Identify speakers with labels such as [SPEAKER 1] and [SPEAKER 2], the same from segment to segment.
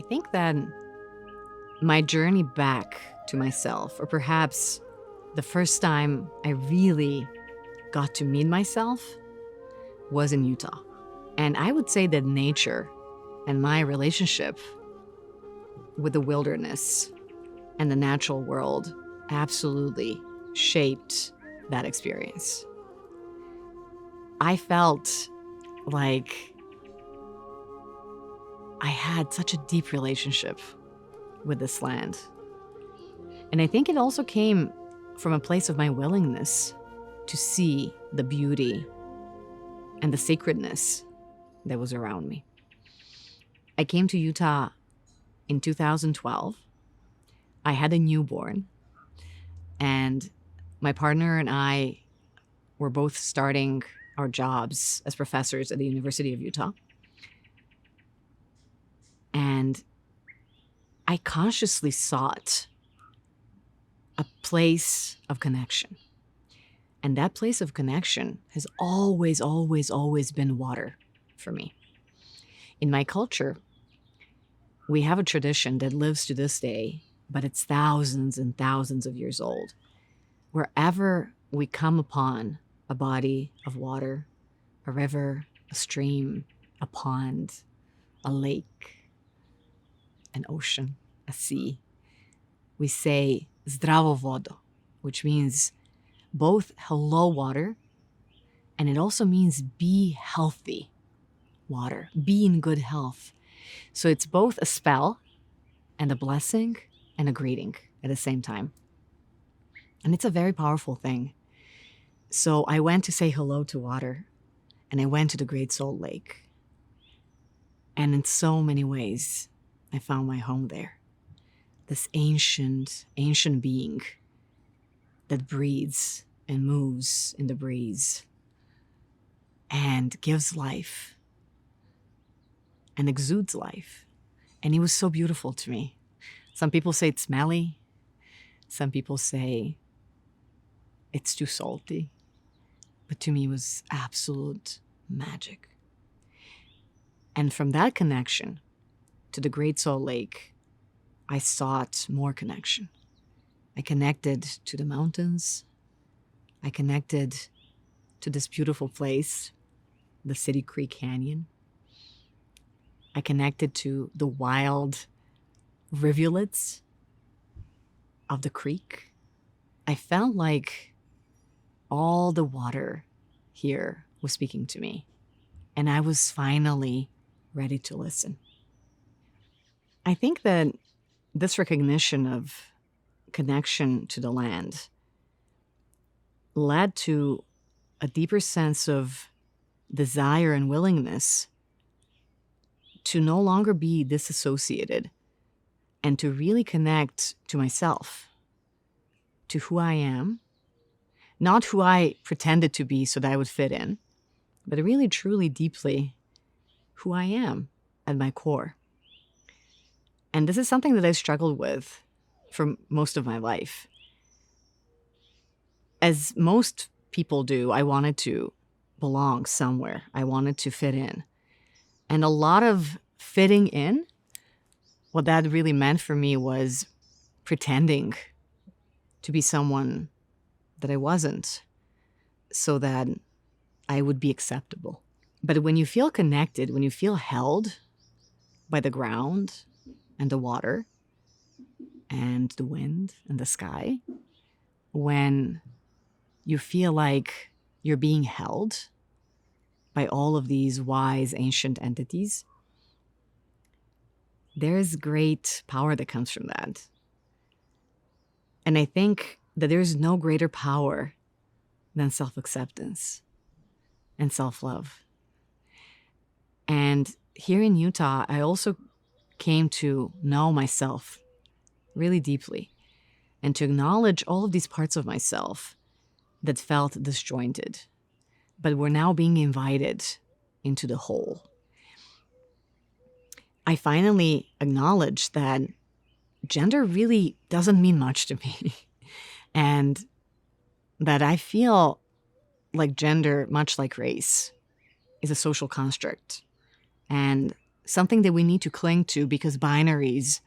[SPEAKER 1] I think that my journey back to myself, or perhaps the first time I really got to meet myself, was in Utah. And I would say that nature and my relationship with the wilderness and the natural world absolutely shaped that experience. I felt like I had such a deep relationship with this land. And I think it also came from a place of my willingness to see the beauty and the sacredness that was around me. I came to Utah in 2012. I had a newborn, and my partner and I were both starting our jobs as professors at the University of Utah. And I consciously sought a place of connection. And that place of connection has always been water for me. In my culture, we have a tradition that lives to this day, but it's thousands and thousands of years old. Wherever we come upon a body of water, a river, a stream, a pond, a lake, an ocean, a sea, we say zdravo vodo, which means both hello water, and it also means be healthy water, be in good health. So it's both a spell and a blessing and a greeting at the same time. And it's a very powerful thing. So I went to say hello to water, and I went to the Great Salt Lake. And in so many ways, I found my home there. This ancient being that breathes and moves in the breeze and gives life and exudes life. And it was so beautiful to me. Some people say it's smelly. Some people say it's too salty. But to me, it was absolute magic. And from that connection to the Great Salt Lake, I sought more connection. I connected to the mountains. I connected to this beautiful place, the City Creek Canyon. I connected to the wild rivulets of the creek. I felt like all the water here was speaking to me, and I was finally ready to listen. I think that this recognition of connection to the land led to a deeper sense of desire and willingness to no longer be disassociated and to really connect to myself, to who I am, not who I pretended to be so that I would fit in, but really, truly, deeply who I am at my core. And this is something that I struggled with for most of my life. As most people do, I wanted to belong somewhere. I wanted to fit in. And a lot of fitting in, what that really meant for me was pretending to be someone that I wasn't so that I would be acceptable. But when you feel connected, when you feel held by the ground and the water and the wind and the sky, when you feel like you're being held by all of these wise ancient entities, there is great power that comes from that. And I think that there's no greater power than self-acceptance and self-love. And here in Utah, I also came to know myself really deeply and to acknowledge all of these parts of myself that felt disjointed, but were now being invited into the whole. I finally acknowledged that gender really doesn't mean much to me and that I feel like gender, much like race, is a social construct. And something that we need to cling to because binaries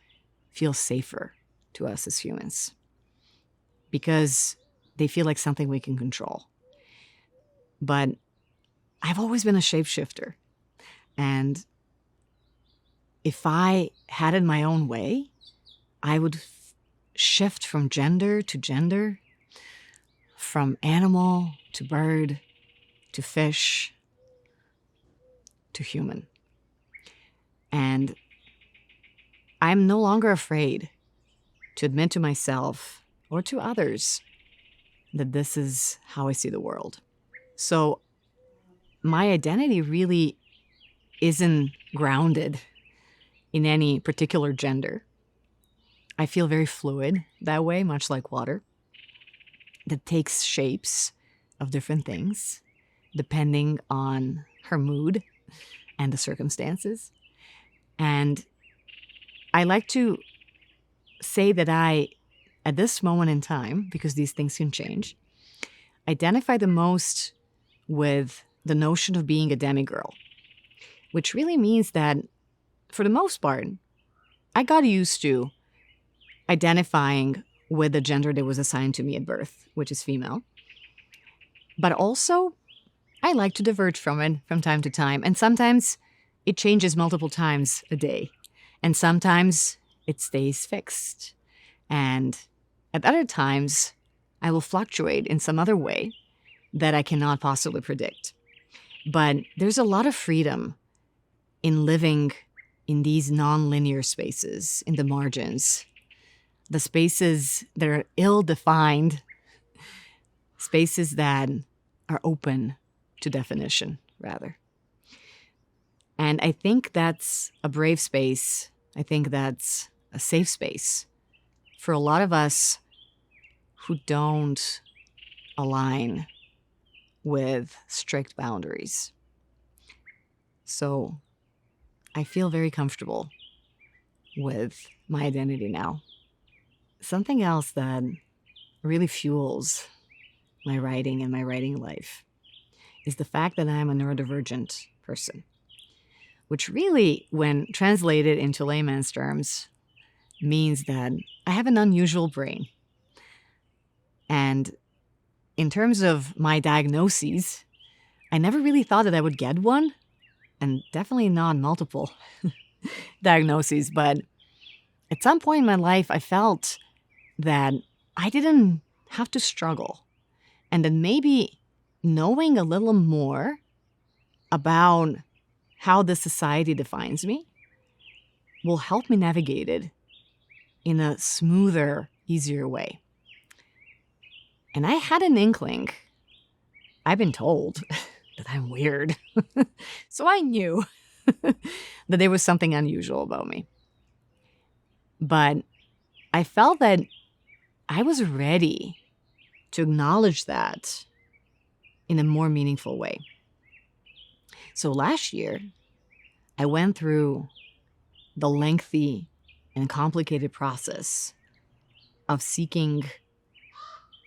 [SPEAKER 1] feel safer to us as humans, because they feel like something we can control. But I've always been a shapeshifter. And if I had it my own way, I would shift from gender to gender, from animal to bird to fish to human. And I'm no longer afraid to admit to myself or to others that this is how I see the world. So my identity really isn't grounded in any particular gender. I feel very fluid that way, much like water, that takes shapes of different things depending on her mood and the circumstances. And I like to say that I, at this moment in time, because these things can change, identify the most with the notion of being a demigirl, which really means that, for the most part, I got used to identifying with the gender that was assigned to me at birth, which is female. But also, I like to diverge from it from time to time. And sometimes it changes multiple times a day. And sometimes it stays fixed. And at other times, I will fluctuate in some other way that I cannot possibly predict. But there's a lot of freedom in living in these non-linear spaces, in the margins, the spaces that are ill-defined, spaces that are open to definition, rather. And I think that's a brave space. I think that's a safe space for a lot of us who don't align with strict boundaries. So I feel very comfortable with my identity now. Something else that really fuels my writing and my writing life is the fact that I'm a neurodivergent person, which really, when translated into layman's terms, means that I have an unusual brain. And in terms of my diagnoses, I never really thought that I would get one, and definitely not multiple diagnoses. But at some point in my life, I felt that I didn't have to struggle, and that maybe knowing a little more about how the society defines me will help me navigate it in a smoother, easier way. And I had an inkling. I've been told that I'm weird. So I knew that there was something unusual about me. But I felt that I was ready to acknowledge that in a more meaningful way. So last year, I went through the lengthy and complicated process of seeking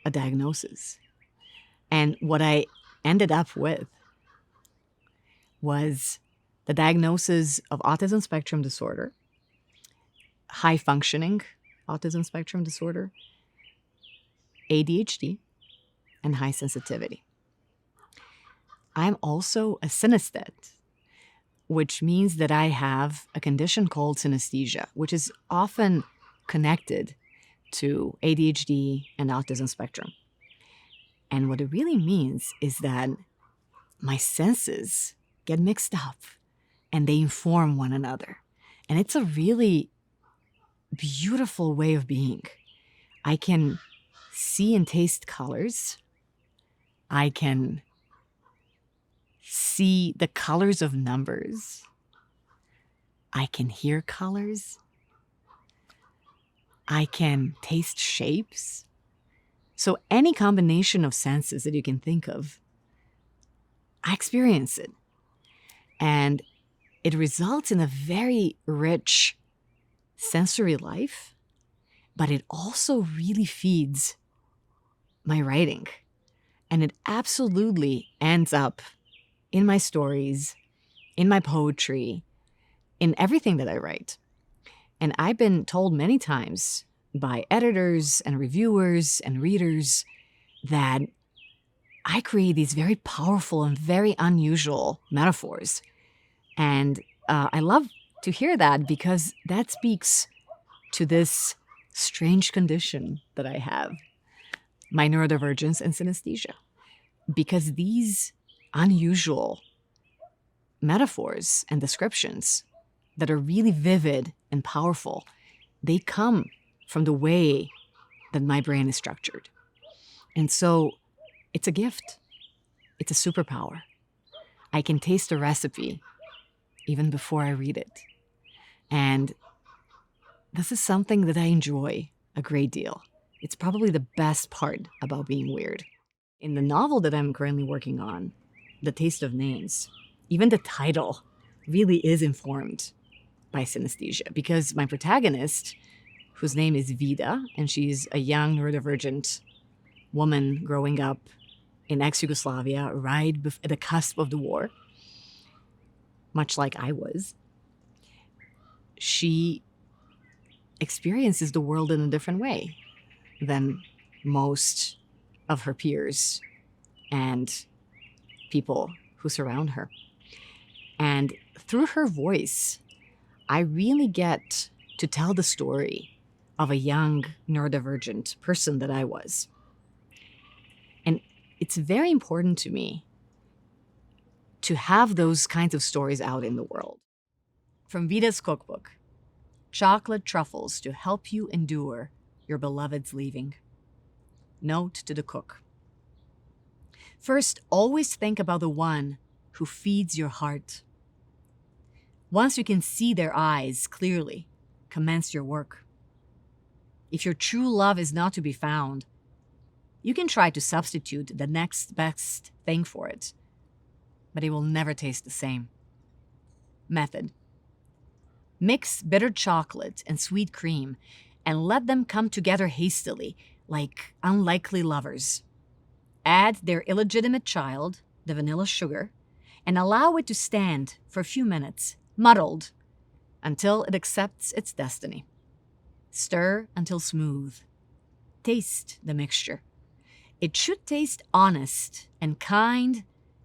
[SPEAKER 1] a diagnosis. And what I ended up with was the diagnosis of autism spectrum disorder, high functioning autism spectrum disorder, ADHD, and high sensitivity. I'm also a synesthete, which means that I have a condition called synesthesia, which is often connected to ADHD and autism spectrum. And what it really means is that my senses get mixed up and they inform one another. And it's a really beautiful way of being. I can see and taste colors. I can see the colors of numbers. I can hear colors. I can taste shapes. So any combination of senses that you can think of, I experience it. And it results in a very rich sensory life, but it also really feeds my writing. And it absolutely ends up in my stories, in my poetry, in everything that I write. And I've been told many times by editors and reviewers and readers that I create these very powerful and very unusual metaphors. And I love to hear that, because that speaks to this strange condition that I have, my neurodivergence and synesthesia. Because these unusual metaphors and descriptions that are really vivid and powerful, they come from the way that my brain is structured. And so it's a gift. It's a superpower. I can taste a recipe even before I read it. And this is something that I enjoy a great deal. It's probably the best part about being weird. In the novel that I'm currently working on, The Taste of Names, even the title really is informed by synesthesia, because my protagonist, whose name is Vida, and she's a young neurodivergent woman growing up in ex-Yugoslavia, right at the cusp of the war, much like I was, she experiences the world in a different way than most of her peers and people who surround her. And through her voice, I really get to tell the story of a young neurodivergent person that I was. And it's very important to me to have those kinds of stories out in the world. From Vida's cookbook, chocolate truffles to help you endure your beloved's leaving. Note to the cook. First, always think about the one who feeds your heart. Once you can see their eyes clearly, commence your work. If your true love is not to be found, you can try to substitute the next best thing for it, but it will never taste the same. Method. Mix bitter chocolate and sweet cream and let them come together hastily, like unlikely lovers. Add their illegitimate child, the vanilla sugar, and allow it to stand for a few minutes, muddled, until it accepts its destiny. Stir until smooth. Taste the mixture. It should taste honest and kind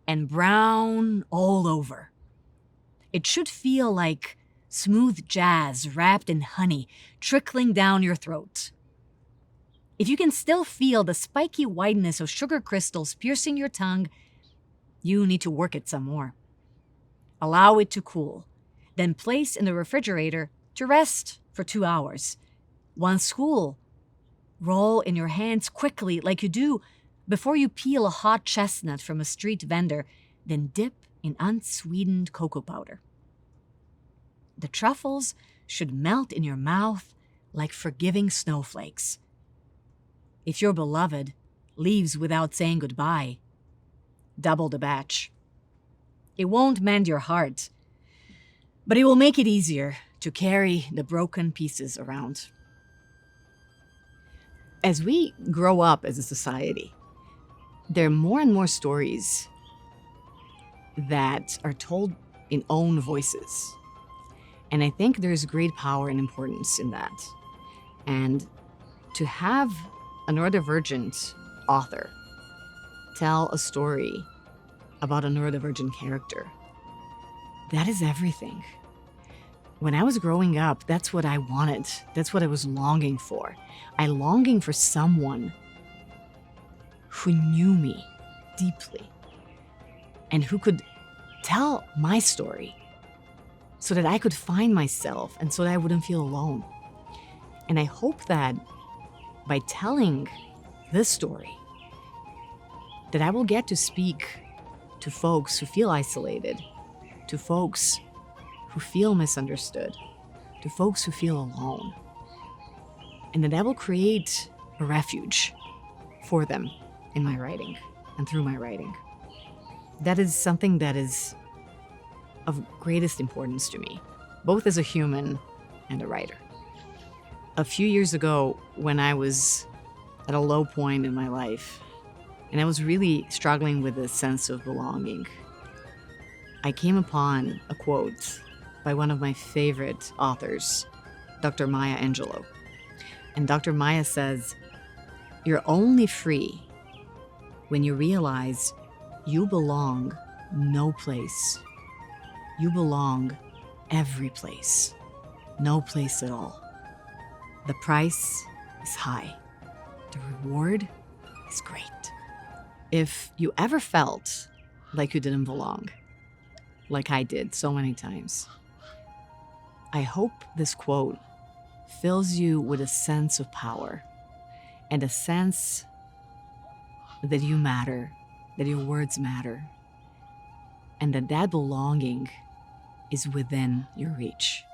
[SPEAKER 1] and brown all over. It should feel like smooth jazz wrapped in honey trickling down your throat. If you can still feel the spiky whiteness of sugar crystals piercing your tongue, you need to work it some more. Allow it to cool, then place in the refrigerator to rest for 2 hours. Once cool, roll in your hands quickly like you do before you peel a hot chestnut from a street vendor, then dip in unsweetened cocoa powder. The truffles should melt in your mouth like forgiving snowflakes. If your beloved leaves without saying goodbye, double the batch. It won't mend your heart, but it will make it easier to carry the broken pieces around. As we grow up as a society, there are more and more stories that are told in own voices. And I think there's great power and importance in that. And to have a neurodivergent author tell a story about a neurodivergent character, that is everything. When I was growing up, that's what I wanted. That's what I was longing for. I longing for someone who knew me deeply and who could tell my story so that I could find myself and so that I wouldn't feel alone. And I hope that by telling this story, that I will get to speak to folks who feel isolated, to folks who feel misunderstood, to folks who feel alone, and that I will create a refuge for them in my writing and through my writing. That is something that is of greatest importance to me, both as a human and a writer. A few years ago, when I was at a low point in my life, and I was really struggling with a sense of belonging, I came upon a quote by one of my favorite authors, Dr. Maya Angelou. And Dr. Maya says, "You're only free when you realize you belong no place. You belong every place. No place at all. The price is high. The reward is great." If you ever felt like you didn't belong, like I did so many times, I hope this quote fills you with a sense of power and a sense that you matter, that your words matter, and that belonging is within your reach.